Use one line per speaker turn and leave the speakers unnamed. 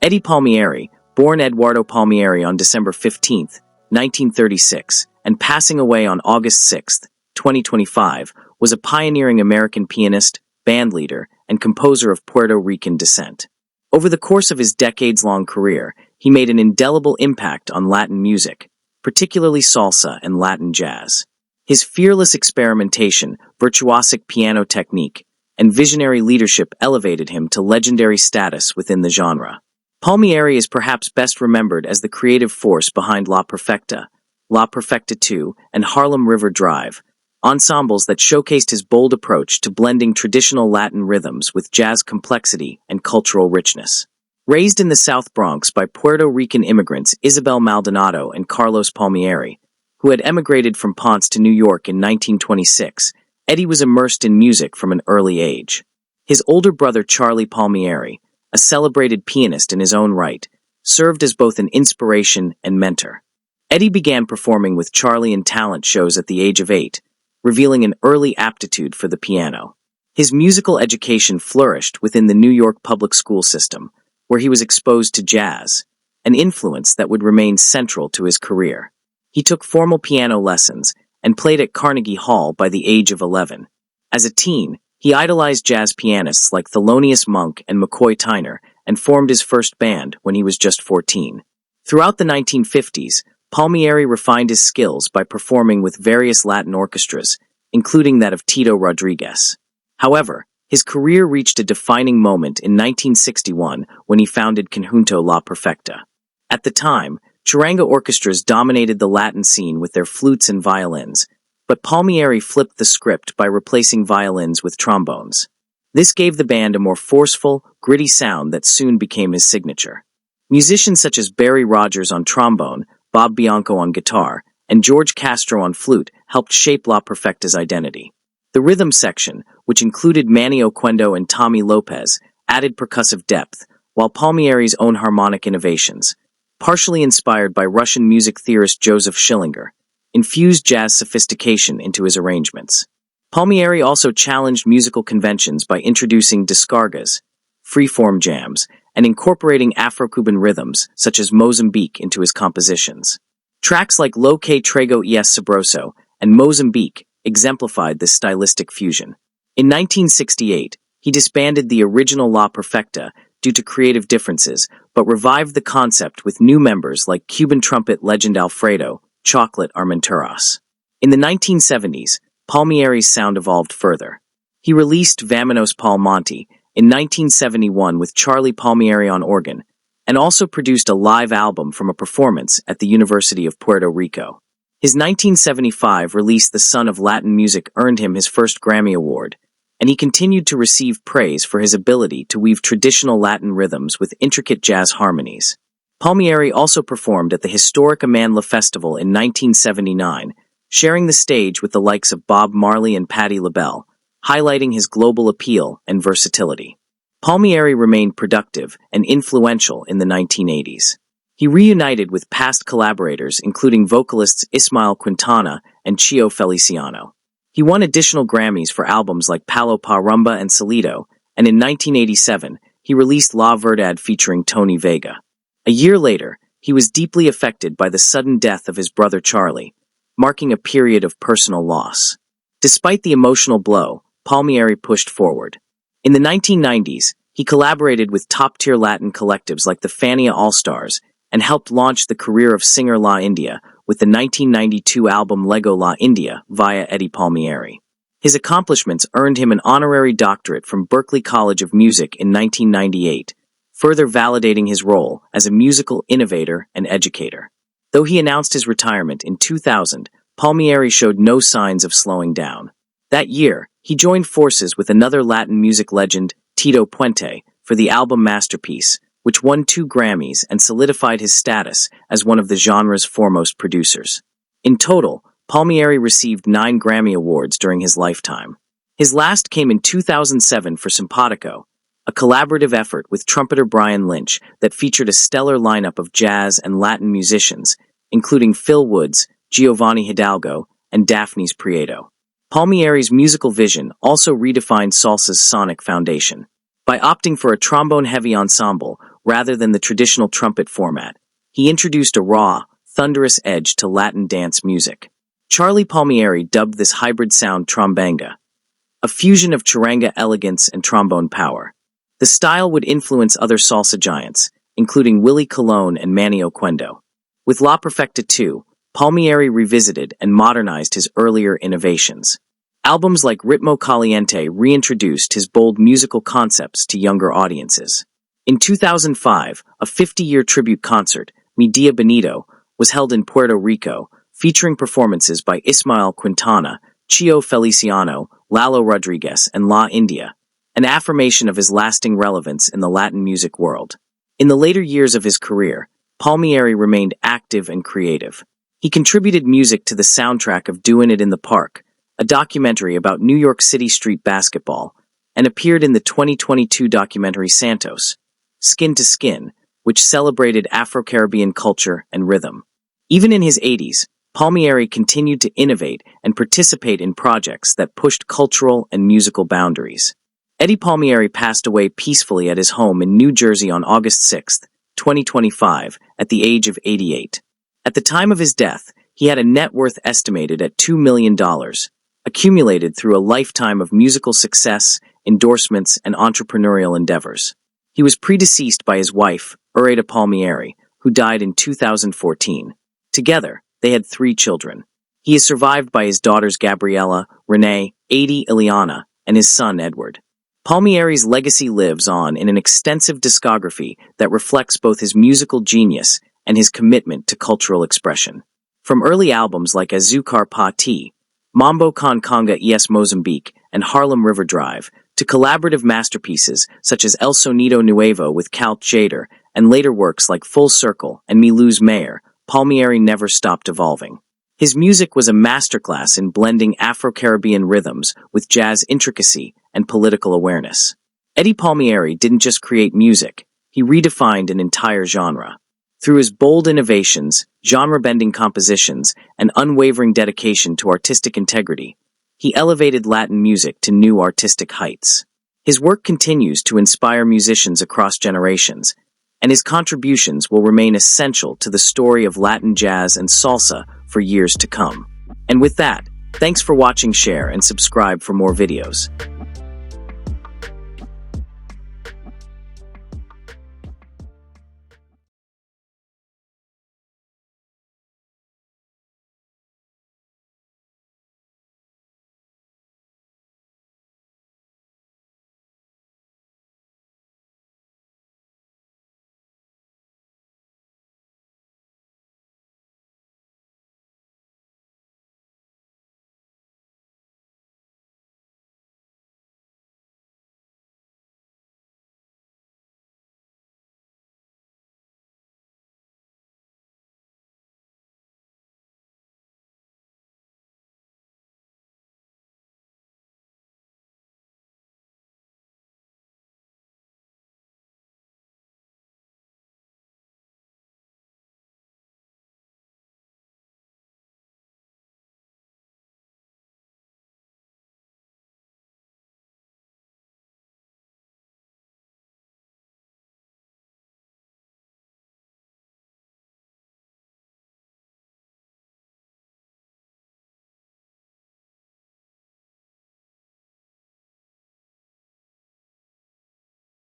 Eddie Palmieri, born Eduardo Palmieri on December 15, 1936, and passing away on August 6, 2025, was a pioneering American pianist, bandleader, and composer of Puerto Rican descent. Over the course of his decades-long career, he made an indelible impact on Latin music, particularly salsa and Latin jazz. His fearless experimentation, virtuosic piano technique, and visionary leadership elevated him to legendary status within the genre. Palmieri is perhaps best remembered as the creative force behind Perfecta II, and Harlem River Drive, ensembles that showcased his bold approach to blending traditional Latin rhythms with jazz complexity and cultural richness. Raised in the South Bronx by Puerto Rican immigrants Isabel Maldonado and Carlos Palmieri, who had emigrated from Ponce to New York in 1926, Eddie was immersed in music from an early age. His older brother Charlie Palmieri, a celebrated pianist in his own right, served as both an inspiration and mentor. Eddie began performing with Charlie in talent shows at the age of 8, revealing an early aptitude for the piano. His musical education flourished within the New York public school system, where he was exposed to jazz, an influence that would remain central to his career. He took formal piano lessons and played at Carnegie Hall by the age of 11. As a teen, he idolized jazz pianists like Thelonious and McCoy Tyner and formed his first band when he was just 14. Throughout the 1950s, Palmieri refined his skills by performing with various Latin orchestras, including that of Tito Rodriguez. However, his career reached a defining moment in 1961 when he founded Conjunto La Perfecta. At the time, charanga orchestras dominated the Latin scene with their flutes and violins, but Palmieri flipped the script by replacing violins with trombones. This gave the band a more forceful, gritty sound that soon became his signature. Musicians such as Barry Rogers on trombone, Bob Bianco on guitar, and George Castro on flute helped shape La Perfecta's identity. The rhythm section, which included Manny Oquendo and Tommy Lopez, added percussive depth, while Palmieri's own harmonic innovations, partially inspired by Russian music theorist Joseph Schillinger, infused jazz sophistication into his arrangements. Palmieri also challenged musical conventions by introducing descargas, free-form jams, and incorporating Afro-Cuban rhythms such as Mozambique into his compositions. Tracks like Lo que traigo es sabroso and Mozambique exemplified this stylistic fusion. In 1968, he disbanded the original La Perfecta due to creative differences, but revived the concept with new members like Cuban trumpet legend Alfredo "Chocolate" Armenteros. In the 1970s, Palmieri's sound evolved further. He released Vámonos Pal Monte in 1971 with Charlie Palmieri on organ, and also produced a live album from a performance at the University of Puerto Rico. His 1975 release The Son of Latin Music earned him his first Grammy Award, and he continued to receive praise for his ability to weave traditional Latin rhythms with intricate jazz harmonies. Palmieri also performed at the historic Amandla Festival in 1979, sharing the stage with the likes of Bob Marley and Patti LaBelle, highlighting his global appeal and versatility. Palmieri remained productive and influential in the 1980s. He reunited with past collaborators including vocalists Ismael Quintana and Chio Feliciano. He won additional Grammys for albums like Palo Pa Rumba and Salido, and in 1987, he released La Verdad featuring Tony Vega. A year later, he was deeply affected by the sudden death of his brother Charlie, marking a period of personal loss. Despite the emotional blow, Palmieri pushed forward. In the 1990s, he collaborated with top-tier Latin collectives like the Fania All-Stars and helped launch the career of singer La India with the 1992 album Lego La India via Eddie Palmieri. His accomplishments earned him an honorary doctorate from Berklee College of Music in 1998, further validating his role as a musical innovator and educator. Though he announced his retirement in 2000, Palmieri showed no signs of slowing down. That year, he joined forces with another Latin music legend, Tito Puente, for the album Masterpiece, which won 2 Grammys and solidified his status as one of the genre's foremost producers. In total, Palmieri received 9 Grammy Awards during his lifetime. His last came in 2007 for Simpatico, a collaborative effort with trumpeter Brian Lynch that featured a stellar lineup of jazz and Latin musicians, including Phil Woods, Giovanni Hidalgo, and Daphnis Prieto. Palmieri's musical vision also redefined salsa's sonic foundation. By opting for a trombone-heavy ensemble rather than the traditional trumpet format. He introduced a raw, thunderous edge to Latin dance music. Charlie Palmieri dubbed this hybrid sound trombanga, a fusion of charanga elegance and trombone power. The style would influence other salsa giants, including Willie Colon and Manny Oquendo. With La Perfecta II, Palmieri revisited and modernized his earlier innovations. Albums like Ritmo Caliente reintroduced his bold musical concepts to younger audiences. In 2005, a 50-year tribute concert, Mi Dia Bonito, was held in Puerto Rico, featuring performances by Ismael Quintana, Chio Feliciano, Lalo Rodriguez, and La India, an affirmation of his lasting relevance in the Latin music world. In the later years of his career, Palmieri remained active and creative. He contributed music to the soundtrack of Doin' It in the Park, a documentary about New York City street basketball, and appeared in the 2022 documentary Santos, Skin to Skin, which celebrated Afro-Caribbean culture and rhythm. Even in his 80s, Palmieri continued to innovate and participate in projects that pushed cultural and musical boundaries. Eddie Palmieri passed away peacefully at his home in New Jersey on August 6, 2025, at the age of 88. At the time of his death, he had a net worth estimated at $2 million, accumulated through a lifetime of musical success, endorsements, and entrepreneurial endeavors. He was predeceased by his wife, Eduardo Palmieri, who died in 2014. Together, they had 3 children. He is survived by his daughters Gabriella, Renee, Adi, Ileana, and his son Edward. Palmieri's legacy lives on in an extensive discography that reflects both his musical genius and his commitment to cultural expression. From early albums like Azúcar Pa' Ti, Mambo con Conga es Mozambique, and Harlem River Drive, to collaborative masterpieces such as El Sonido Nuevo with Cal Tjader, and later works like Full Circle and Mi Luz Mayer, Palmieri never stopped evolving. His music was a masterclass in blending Afro-Caribbean rhythms with jazz intricacy and political awareness. Eddie Palmieri didn't just create music, he redefined an entire genre. Through his bold innovations, genre-bending compositions, and unwavering dedication to artistic integrity, he elevated Latin music to new artistic heights. His work continues to inspire musicians across generations, and his contributions will remain essential to the story of Latin jazz and salsa for years to come. And with that, thanks for watching, share, and subscribe for more videos.